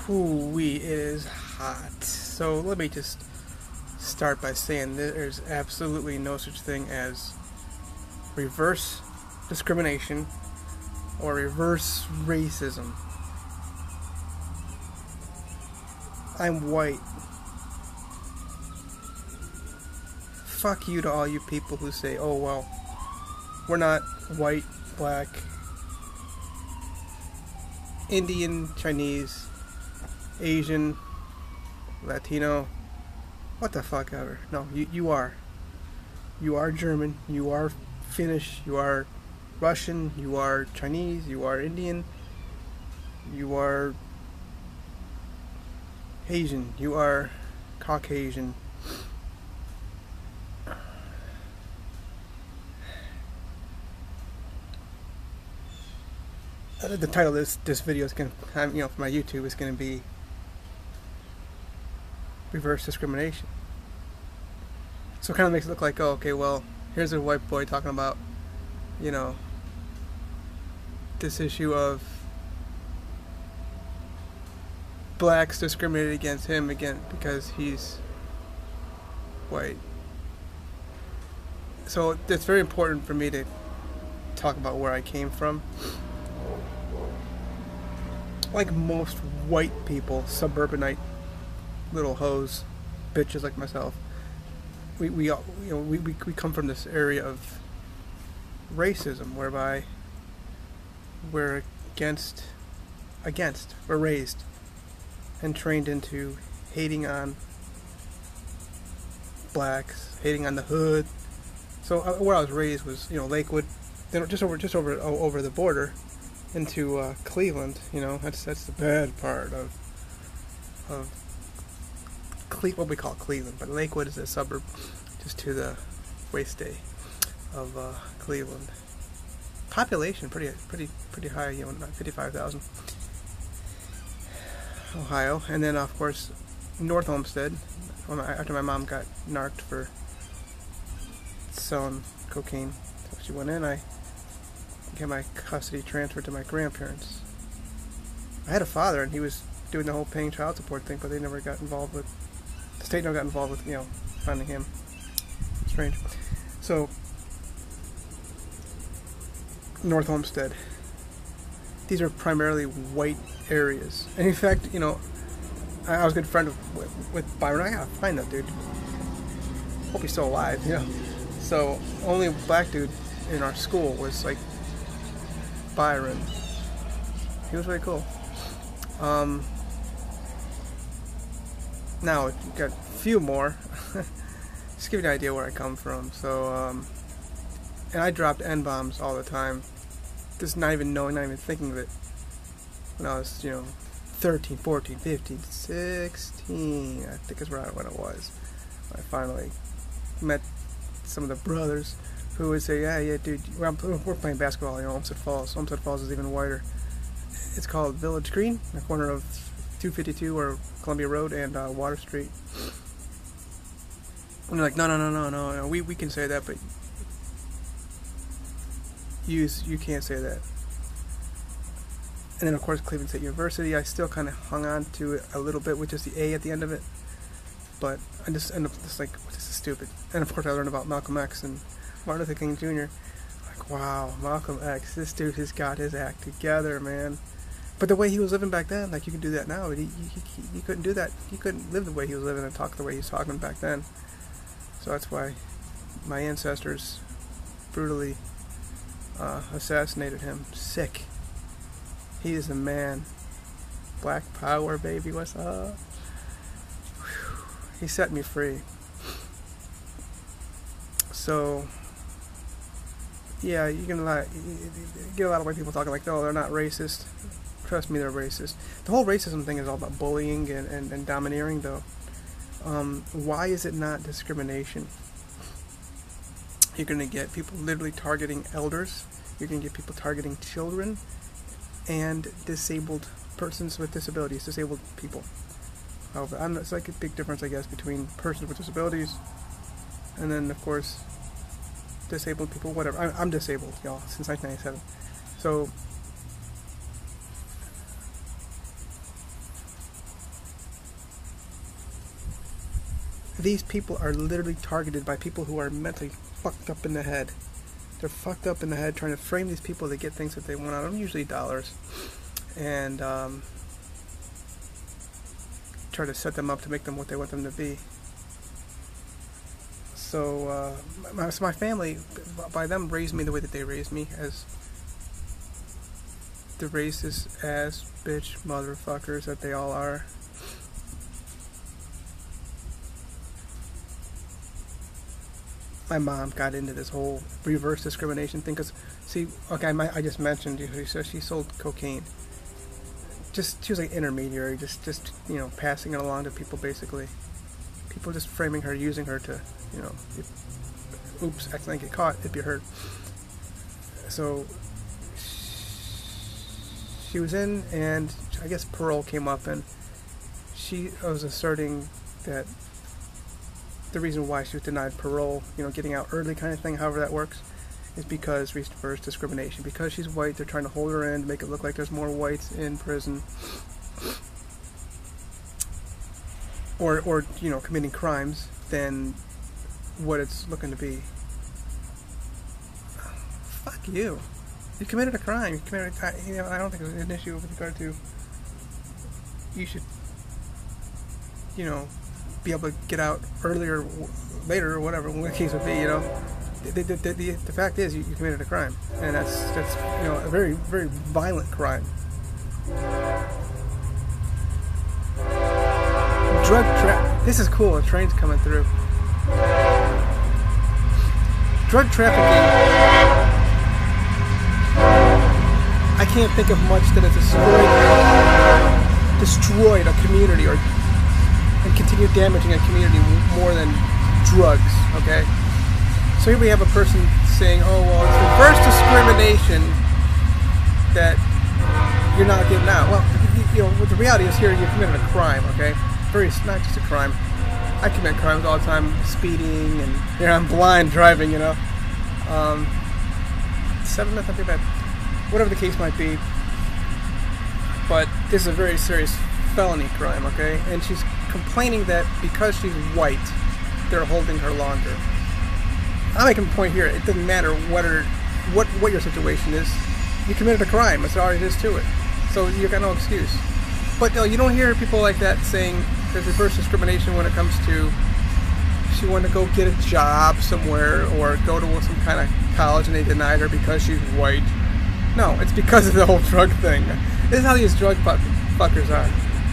Ooh-wee, it is hot. So let me just start by saying there's absolutely no such thing as reverse discrimination or reverse racism. I'm white. Fuck you to all you people who say, oh well, we're not white, black, Indian, Chinese, Asian, Latino, what the fuck ever. No, you are. You are German, you are Finnish, you are Russian, you are Chinese, you are Indian, you are Asian, you are Caucasian. The title of this video is going to, for my YouTube, is going to be reverse discrimination. So it kind of makes it look like, oh, okay, well, here's a white boy talking about, this issue of blacks discriminated against him again because he's white. So it's very important for me to talk about where I came from. Like most white people, suburbanite little hoes, bitches like myself, we come from this area of racism whereby we're we're raised and trained into hating on blacks, hating on the hood. So where I was raised was Lakewood, just over the border into Cleveland. That's the bad part of what we call Cleveland, but Lakewood is a suburb just to the waste of Cleveland. Population pretty high, 55,000. Ohio, and then of course North Homestead. After my mom got narked for selling cocaine, so she went in. I get my custody transferred to my grandparents. I had a father, and he was doing the whole paying child support thing, but they never got involved with. The state never got involved with finding him. Strange. So North Homestead. These are primarily white areas, and in fact, I was a good friend with Byron. I gotta find that dude. Hope he's still alive. So only black dude in our school was like Byron. He was really cool. Now you got a few more. Just give you an idea where I come from. So, and I dropped N-bombs all the time. Just not even thinking of it. When I was, 13, 14, 15, 16, I think is when it was. I finally met some of the brothers who would say, yeah, dude, we're playing basketball, Olmsted Falls. Olmsted Falls is even whiter. It's called Village Green, the corner of 252 or Columbia Road and Water Street. And they're like, no, we can say that, but you can't say that. And then of course Cleveland State University, I still kind of hung on to it a little bit with just the A at the end of it, but I just end up just like, this is stupid. And of course I learned about Malcolm X and Martin Luther King Jr. Like, wow, Malcolm X, this dude has got his act together, man. But the way he was living back then, like, you can do that now, but he couldn't do that. He couldn't live the way he was living and talk the way he was talking back then. So that's why my ancestors brutally assassinated him. Sick. He is the man. Black power, baby. What's up? Whew. He set me free. So, yeah, you get a lot of white people talking like, oh, they're not racist. Trust me, they're racist. The whole racism thing is all about bullying and domineering, though. Why is it not discrimination? You're going to get people literally targeting elders. You're going to get people targeting children and disabled persons with disabilities, disabled people. However, it's like a big difference, I guess, between persons with disabilities and then, of course, disabled people, whatever. I'm disabled, y'all, since 1997. So these people are literally targeted by people who are mentally fucked up in the head. They're fucked up in the head trying to frame these people to get things that they want out of them, usually dollars, and try to set them up to make them what they want them to be. So my family, by them, raised me the way that they raised me, as the racist ass bitch motherfuckers that they all are. My mom got into this whole reverse discrimination thing because, see, okay, I just mentioned she sold cocaine. She was like intermediary, just passing it along to people, basically. People just framing her, using her to, oops, accidentally get caught, it'd be hurt. So she was in, and I guess parole came up, and she was asserting that the reason why she was denied parole, getting out early kind of thing, however that works, is because reverse discrimination. Because she's white, they're trying to hold her in, make it look like there's more whites in prison, or committing crimes than what it's looking to be. Fuck you. You committed a crime. You committed. I don't think there's an issue with regard to. You should, be able to get out earlier, later, or whatever the case would be. The fact is, you committed a crime, and that's a very, very violent crime. This is cool. A train's coming through. Drug trafficking. I can't think of much that has destroyed a community and continued damaging a community more than drugs. Okay. So here we have a person saying, "Oh well, it's reverse discrimination that you're not getting out." Well, what the reality is here, you committed a crime. Okay, not just a crime. I commit crimes all the time, speeding, and I'm blind driving. 7 minutes, not too bad. Whatever the case might be, but this is a very serious felony crime. Okay, and she's complaining that because she's white, they're holding her longer. I'm making a point here. It doesn't matter what your situation is. You committed a crime. That's all it is to it. So you got no excuse. But you don't hear people like that saying there's reverse discrimination when it comes to she wanted to go get a job somewhere or go to some kind of college and they denied her because she's white. No, it's because of the whole drug thing. This is how these drug fuckers are.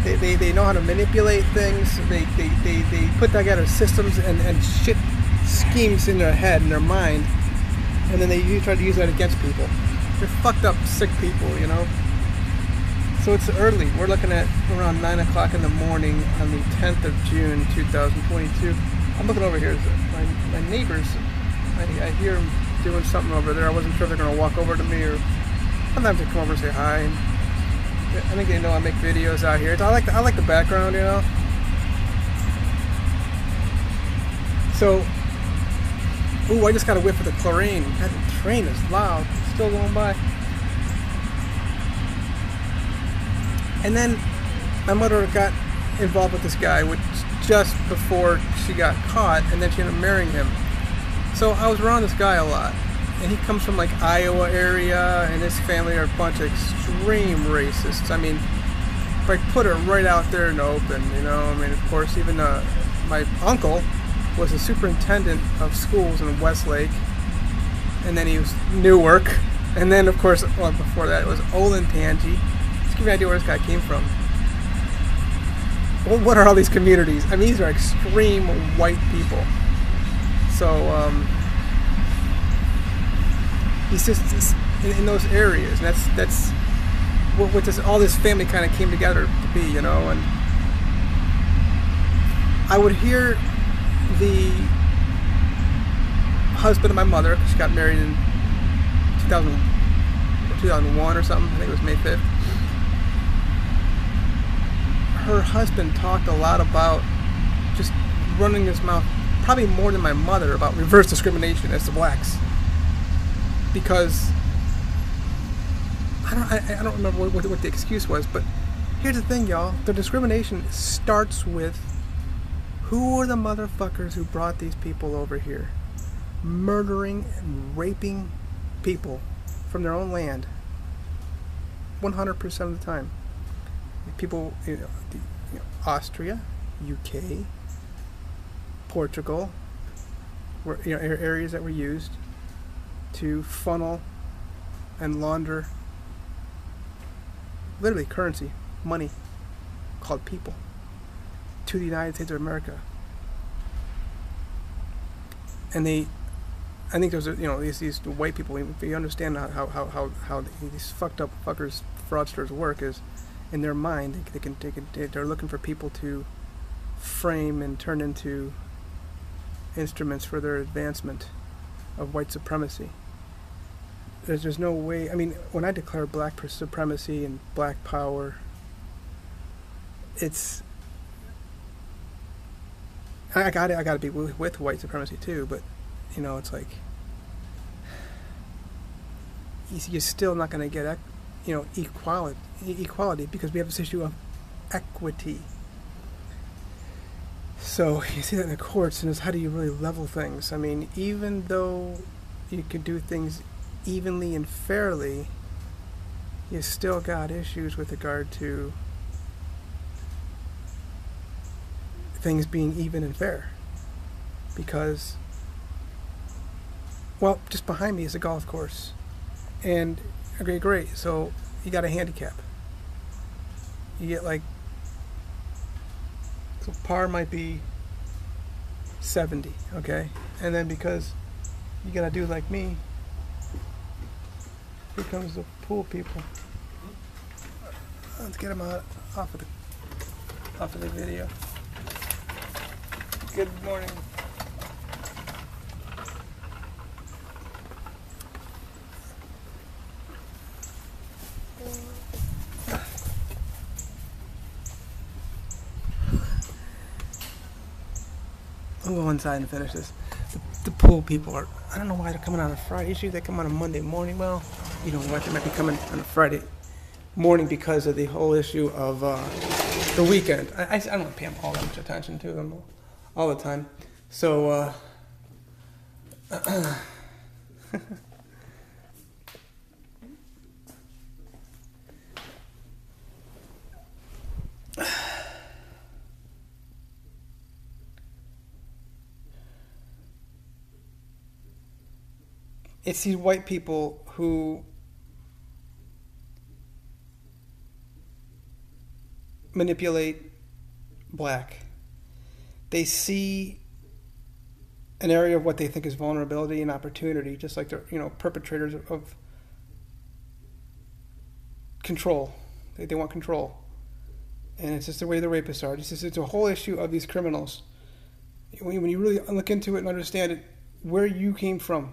They know how to manipulate things. They put together systems and shit schemes in their head, in their mind, and then they try to use that against people. They're fucked up, sick people, So it's early. We're looking at around 9 o'clock in the morning on the 10th of June, 2022. I'm looking over here. My neighbors, I hear them doing something over there. I wasn't sure if they're going to walk over to me or sometimes they come over and say hi. And I think they know I make videos out here. I like the background, So, ooh, I just got a whiff of the chlorine. That train is loud. It's still going by. And then my mother got involved with this guy just before she got caught, and then she ended up marrying him. So I was around this guy a lot, and he comes from like Iowa area, and his family are a bunch of extreme racists. I mean, if I put it right out there in the open, of course, even my uncle was a superintendent of schools in Westlake, and then he was Newark, and then of course, before that it was Olentangy. Just give you an idea where this guy came from. Well, what are all these communities? I mean, these are extreme white people. So he's just in those areas, and that's what all this family kind of came together to be, And I would hear the husband of my mother, she got married in 2001 or something. I think it was May 5th. Her husband talked a lot about just running his mouth, probably more than my mother, about reverse discrimination as to blacks. Because I don't remember what the excuse was, but here's the thing, y'all. The discrimination starts with Who are the motherfuckers who brought these people over here? Murdering and raping people from their own land 100% of the time. People, Austria, UK, Portugal, were areas that were used to funnel and launder literally currency, money, called people, to the United States of America. And I think there's these white people. If you understand how these fucked up fuckers, fraudsters work, is in their mind they're looking for people to frame and turn into instruments for their advancement of white supremacy. There's no way. I mean, when I declare black supremacy and black power, it's I got to be with white supremacy too. But it's like you're still not going to get equality because we have this issue of equity. So you see that in the courts, and it's how do you really level things? I mean, even though you could do things evenly and fairly, you still got issues with regard to things being even and fair. Because, well, just behind me is a golf course. And, okay, great, so you got a handicap. You get so par might be 70, okay? And then because you gotta do like me, here comes the pool people. Let's get them off of the video. Good morning. I'll go inside and finish this. The pool people are, I don't know why they're coming on a Friday. Usually they come on a Monday morning. Well, you know what, they might be coming on a Friday morning because of the whole issue of the weekend. I don't pay them all that much attention to them all the time. So, it's these white people who manipulate black. They see an area of what they think is vulnerability and opportunity, just like they're, perpetrators of control. They want control. And it's just the way the rapists are. It's a whole issue of these criminals. When you really look into it and understand it, where you came from,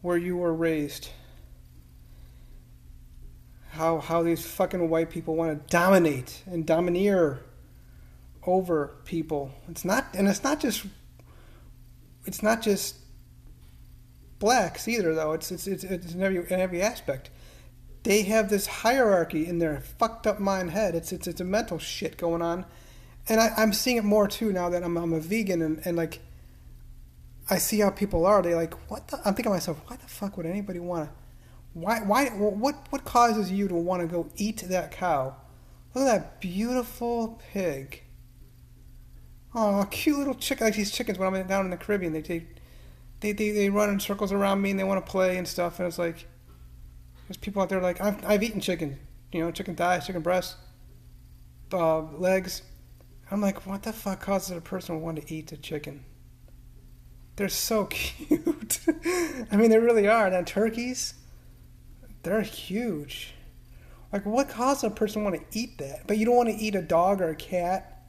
where you were raised, how these fucking white people want to dominate and domineer over people. It's not just blacks either, though. It's in every aspect. They have this hierarchy in their fucked up mind head. It's a mental shit going on, and I'm seeing it more too now that I'm a vegan and like I see how people are. They like, what the? I'm thinking to myself, why the fuck would anybody want to? What causes you to want to go eat that cow? Look at that beautiful pig. Oh, cute little chicken. Like these chickens when I'm down in the Caribbean, they run in circles around me and they want to play and stuff. And it's like, there's people out there like, I've eaten chicken, chicken thighs, chicken breasts, legs. I'm like, what the fuck causes a person to want to eat a chicken? They're so cute. I mean, they really are. And turkeys, they're huge. Like, what causes a person to want to eat that? But you don't want to eat a dog or a cat,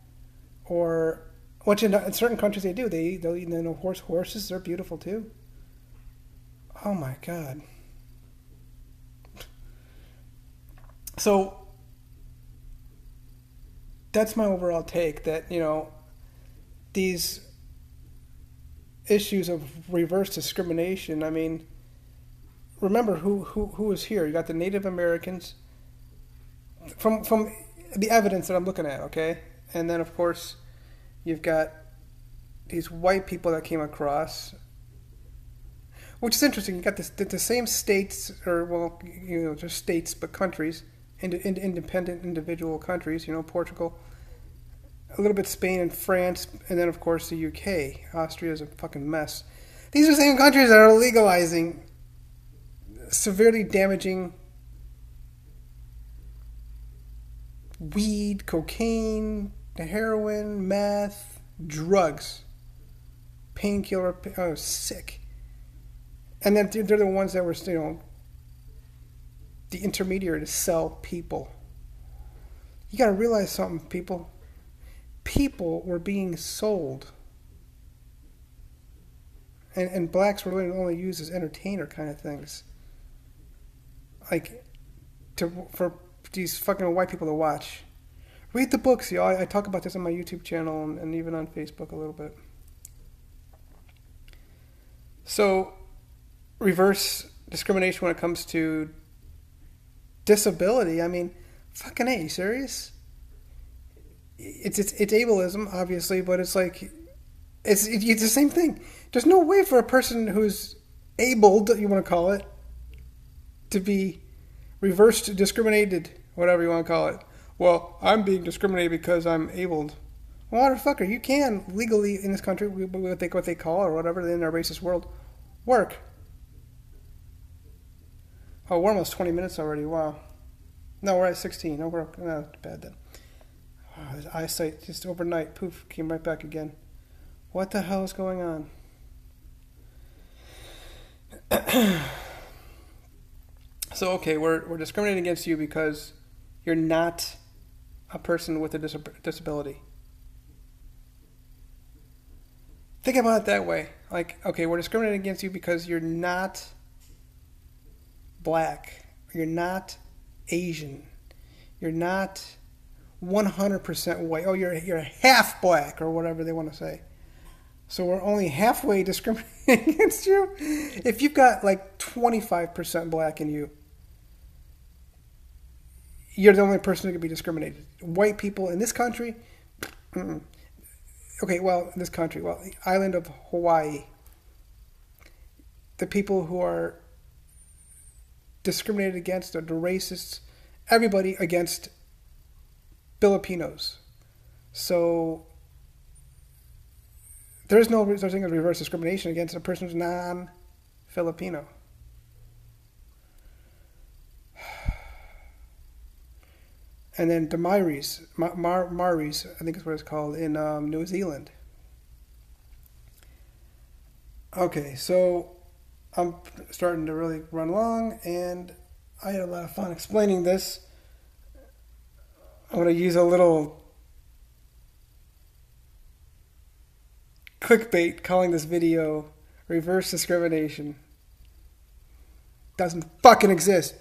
or which in certain countries they do. They'll eat horses. They're beautiful too. Oh my God. So that's my overall take. That these issues of reverse discrimination. I mean, remember who is here? You got the Native Americans from the evidence that I'm looking at, okay? And then of course you've got these white people that came across, which is interesting. You got the same states, or well, just states, but countries, independent individual countries. Portugal, a little bit Spain and France, and then of course the UK. Austria is a fucking mess. These are the same countries that are legalizing severely damaging weed, cocaine, heroin, meth, drugs, painkiller. Oh, sick. And then they're the ones that were, the intermediary to sell people. You got to realize something, people. People were being sold. And blacks were really only used as entertainer kind of things. Like, for these fucking white people to watch. Read the books, y'all. I talk about this on my YouTube channel and even on Facebook a little bit. So, reverse discrimination when it comes to disability. I mean, fucking A, you serious? It's ableism, obviously, but it's like, it's the same thing. There's no way for a person who's abled, you want to call it, to be reversed discriminated, whatever you want to call it. Well, I'm being discriminated because I'm abled. Well, motherfucker, you can legally in this country, what they call or whatever in our racist world, work. Oh, we're almost 20 minutes already. Wow. No, we're at 16. No, no, bad then. Oh, his eyesight just overnight, poof, came right back again. What the hell is going on? So, okay, we're discriminating against you because you're not a person with a disability. Think about it that way. Like, okay, we're discriminating against you because you're not black. You're not Asian. You're not 100% white. Oh, you're half black or whatever they want to say. So we're only halfway discriminating against you. If you've got like 25% black in you, you're the only person who can be discriminated. White people in this country, okay, well, in this country, well, the island of Hawaii, the people who are discriminated against are the racists, everybody against Filipinos. So there's no such thing as reverse discrimination against a person who's non-Filipino. And then the Maoris, I think is what it's called, in New Zealand. Okay, so I'm starting to really run long, and I had a lot of fun explaining this. I'm going to use a little clickbait calling this video reverse discrimination. Doesn't fucking exist.